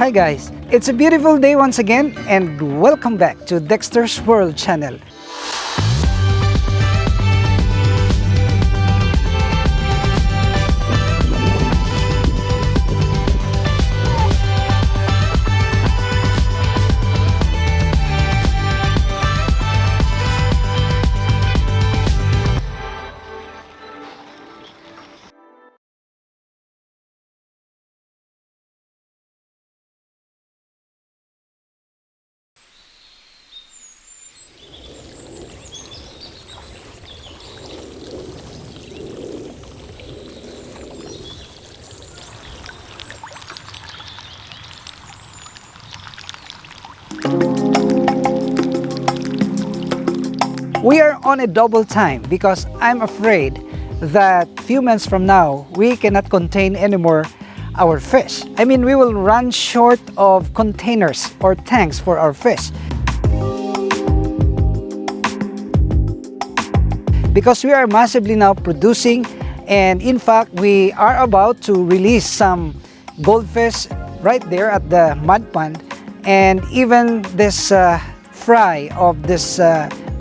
Hi guys, it's a beautiful day once again and welcome back to Dexter's World channel. We are on a double time because I'm afraid that few months from now we cannot contain anymore our fish. I mean, we will run short of containers or tanks for our fish. Because we are massively now producing, and in fact we are about to release some goldfish right there at the mud pond, and even this fry of this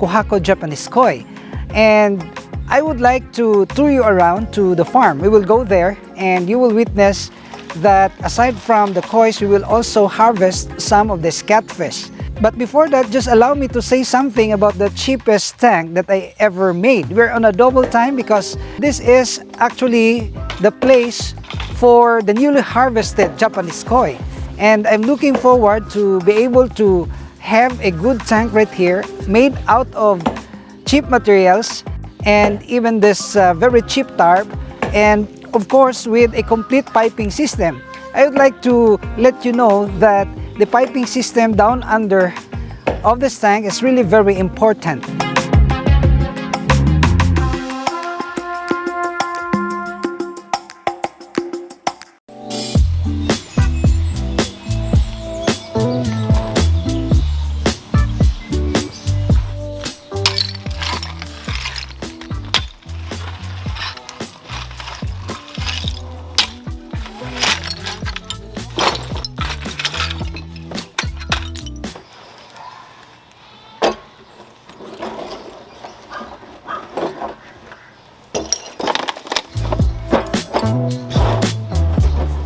Kohaku Japanese koi. And I would like to tour you around to the farm. We will go there and you will witness that aside from the kois, we will also harvest some of this catfish. But before that, just allow me to say something about the cheapest tank that I ever made. We're on a double time because this is actually the place for the newly harvested Japanese koi. And I'm looking forward to be able to have a good tank right here made out of cheap materials and even this very cheap tarp, and of course with a complete piping system. I would like to let you know that the piping system down under of this tank is really very important.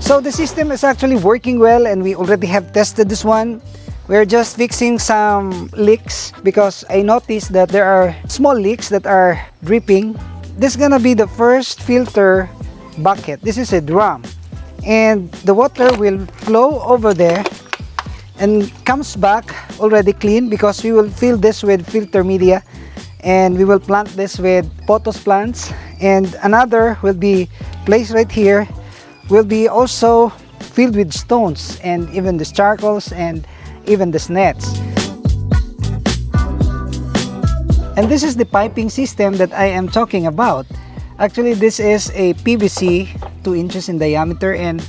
So the system is actually working well and we already have tested this one. We're just fixing some leaks because I noticed that there are small leaks that are dripping. This is gonna be the first filter bucket. This is a drum and the water will flow over there and comes back already clean because we will fill this with filter media and we will plant this with pothos plants, and another will be placed right here, will be also filled with stones and even the charcoals and even the nets. And this is the piping system that I am talking about. Actually, this is a PVC 2 inches in diameter, and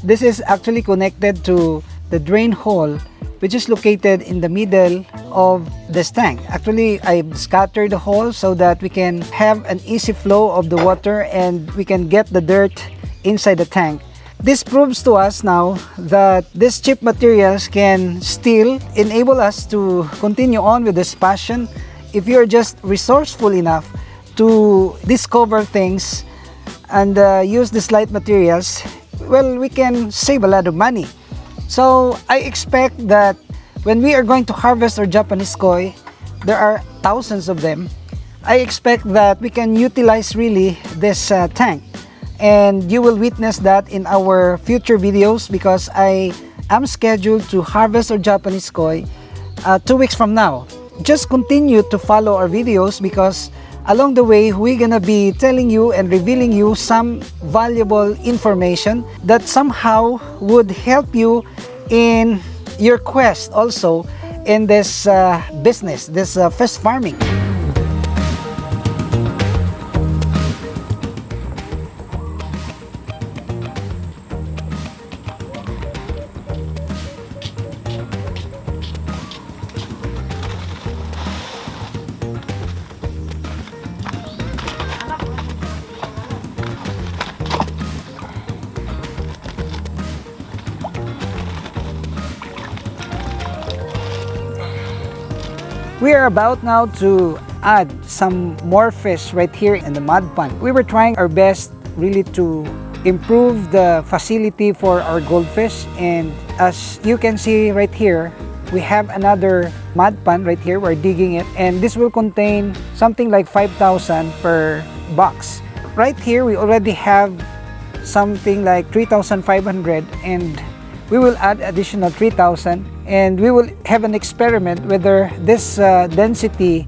this is actually connected to the drain hole which is located in the middle of this tank. Actually, I've scattered the hole so that we can have an easy flow of the water and we can get the dirt inside the tank. This proves to us now that these cheap materials can still enable us to continue on with this passion if you're just resourceful enough to discover things and use these light materials. Well, we can save a lot of money. So I expect that when we are going to harvest our Japanese koi, there are thousands of them. I expect that we can utilize really this tank, and you will witness that in our future videos because I am scheduled to harvest our Japanese koi 2 weeks from now. Just continue to follow our videos because along the way we're gonna be telling you and revealing you some valuable information that somehow would help you in your quest also in this business, this fish farming. We are about now to add some more fish right here in the mud pond. We were trying our best really to improve the facility for our goldfish, and as you can see right here, we have another mud pond right here. We're digging it, and this will contain something like 5,000 per box. Right here we already have something like 3,500, and we will add additional 3,000, and we will have an experiment whether this density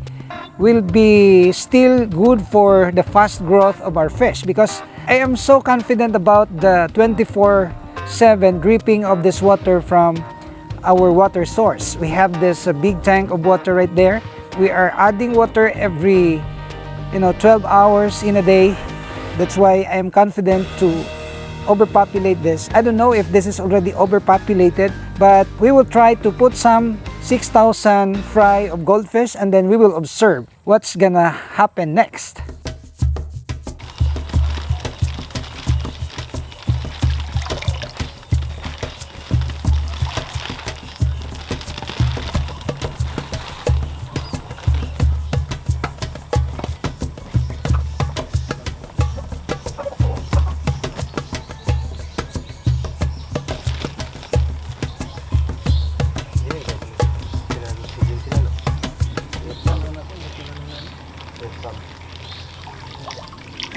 will be still good for the fast growth of our fish, because I am so confident about the 24/7 dripping of this water from our water source. We have this big tank of water right there. We are adding water every 12 hours in a day. That's why I am confident to overpopulate this. I don't know if this is already overpopulated, but we will try to put some 6,000 fry of goldfish, and then we will observe what's gonna happen next.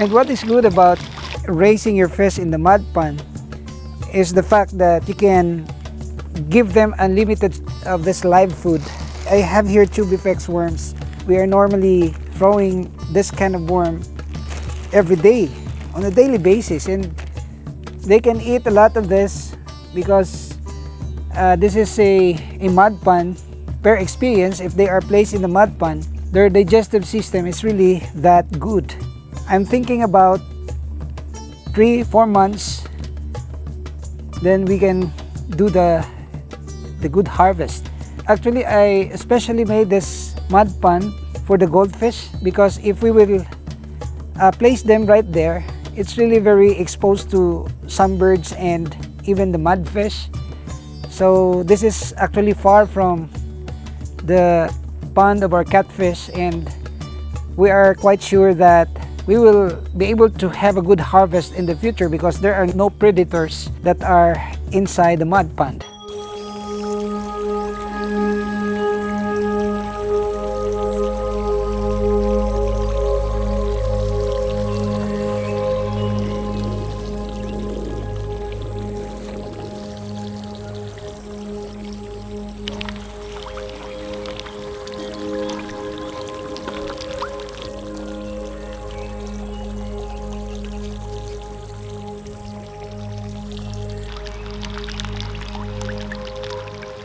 And what is good about raising your fish in the mud pond is the fact that you can give them unlimited of this live food. I have here Tubifex worms. We are normally throwing this kind of worm every day on a daily basis, and they can eat a lot of this because this is a mud pond. Per experience, if they are placed in the mud pond, their digestive system is really that good. I'm thinking about 3-4 months, then we can do the good harvest. Actually, I especially made this mud pond for the goldfish, because if we will place them right there, it's really very exposed to some birds and even the mudfish. So this is actually far from the pond of our catfish, and we are quite sure that we will be able to have a good harvest in the future because there are no predators that are inside the mud pond.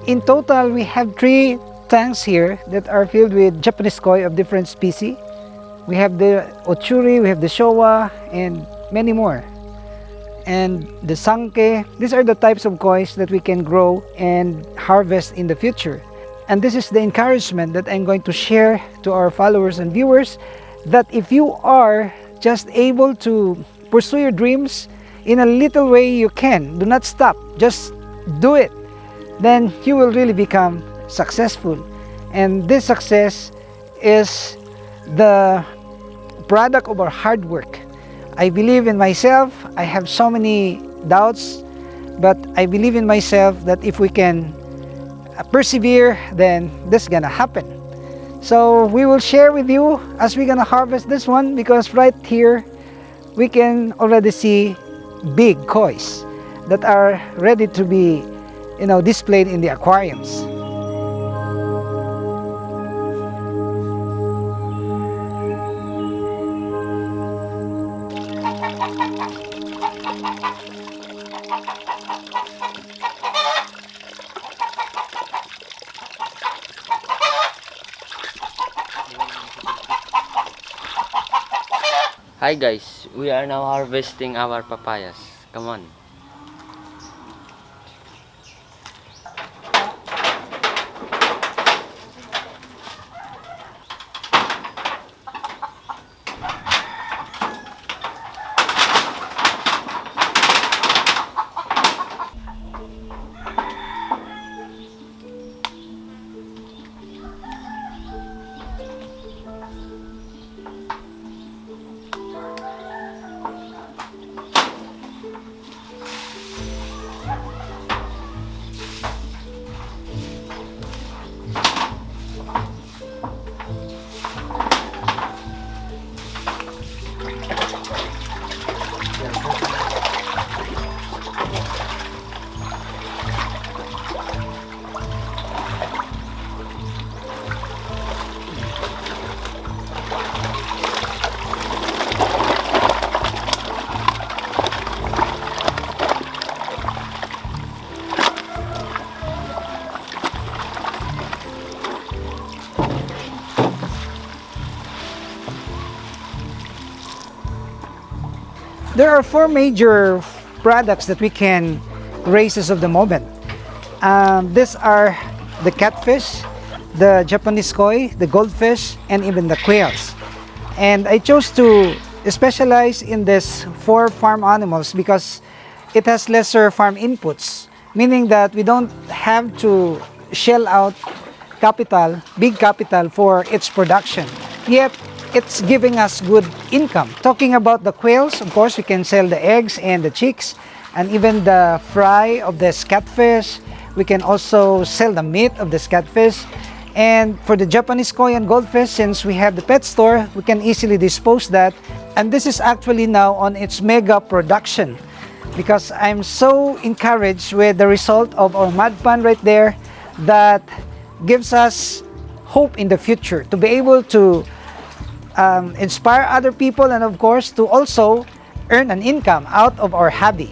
In total, we have 3 tanks here that are filled with Japanese koi of different species. We have the Ochuri, we have the Showa, and many more. And the Sanke. These are the types of kois that we can grow and harvest in the future. And this is the encouragement that I'm going to share to our followers and viewers, that if you are just able to pursue your dreams in a little way you can, do not stop, just do it, then you will really become successful. And this success is the product of our hard work. I believe in myself. I have so many doubts, but I believe in myself that if we can persevere, then this is gonna happen. So we will share with you as we're gonna harvest this one, because right here we can already see big kois that are ready to be displayed in the aquariums. Hi guys, we are now harvesting our papayas. Come on. There are four major products that we can raise as of the moment. These are the catfish, the Japanese koi, the goldfish, and even the quails. And I chose to specialize in this four farm animals because it has lesser farm inputs, meaning that we don't have to shell out capital, big capital for its production. Yet, it's giving us good income. Talking about the quails, of course, we can sell the eggs and the chicks, and even the fry of the catfish. We can also sell the meat of the catfish. And for the Japanese koi and goldfish, since we have the pet store, we can easily dispose that. And this is actually now on its mega production, because I'm so encouraged with the result of our mud pond right there that gives us hope in the future to be able to inspire other people, and of course to also earn an income out of our hobby.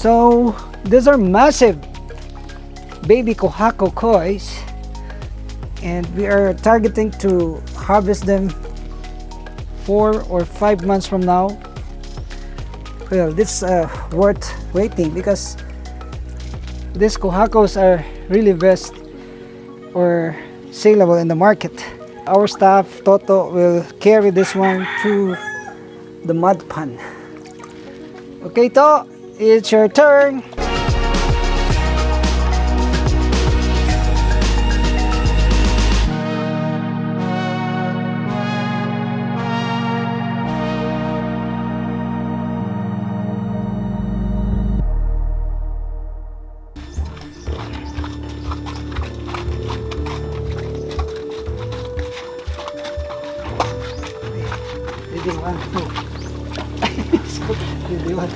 So these are massive baby Kohako kois, and we are targeting to harvest them 4 or 5 months from now. Well, this is worth waiting because these Kohakos are really best or saleable in the market. Our staff, Toto, will carry this one to the mud pond. Okay, To, it's your turn. Ready, 1, 2. Ready, 1.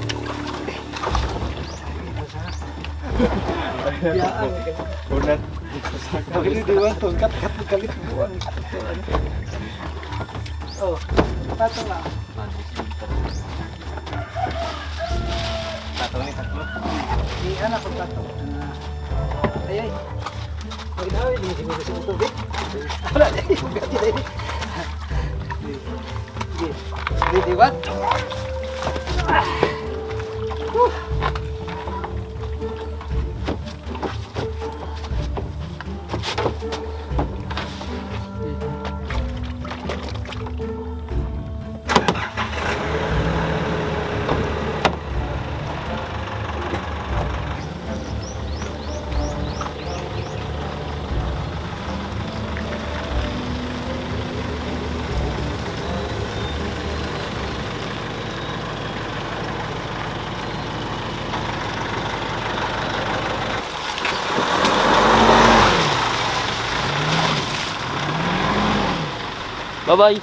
Unat. Ini dewan tuh, kat kalit buang. Oh, tato lang. Tato ni tatlo. Di anak ko tato. Ay ay. Pag daw ini siguro sa tubig. Wala dai, gati dai. Di wat. Bye-bye.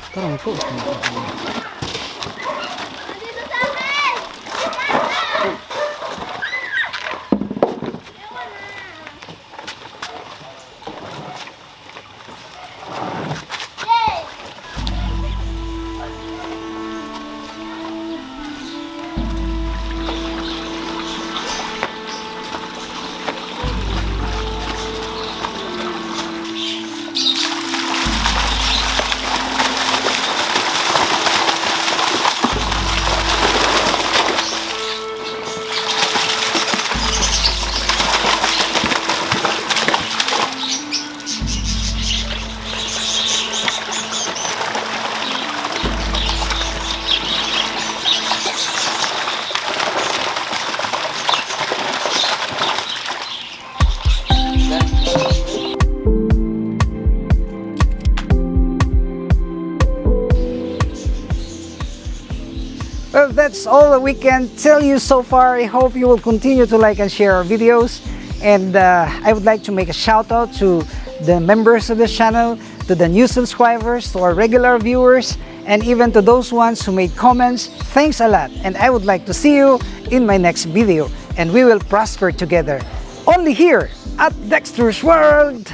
Parang ito. Well, that's all that we can tell you so far. I hope you will continue to like and share our videos. And I would like to make a shout out to the members of this channel, to the new subscribers, to our regular viewers, and even to those ones who made comments. Thanks a lot. And I would like to see you in my next video. And we will prosper together. Only here at Dexter's World.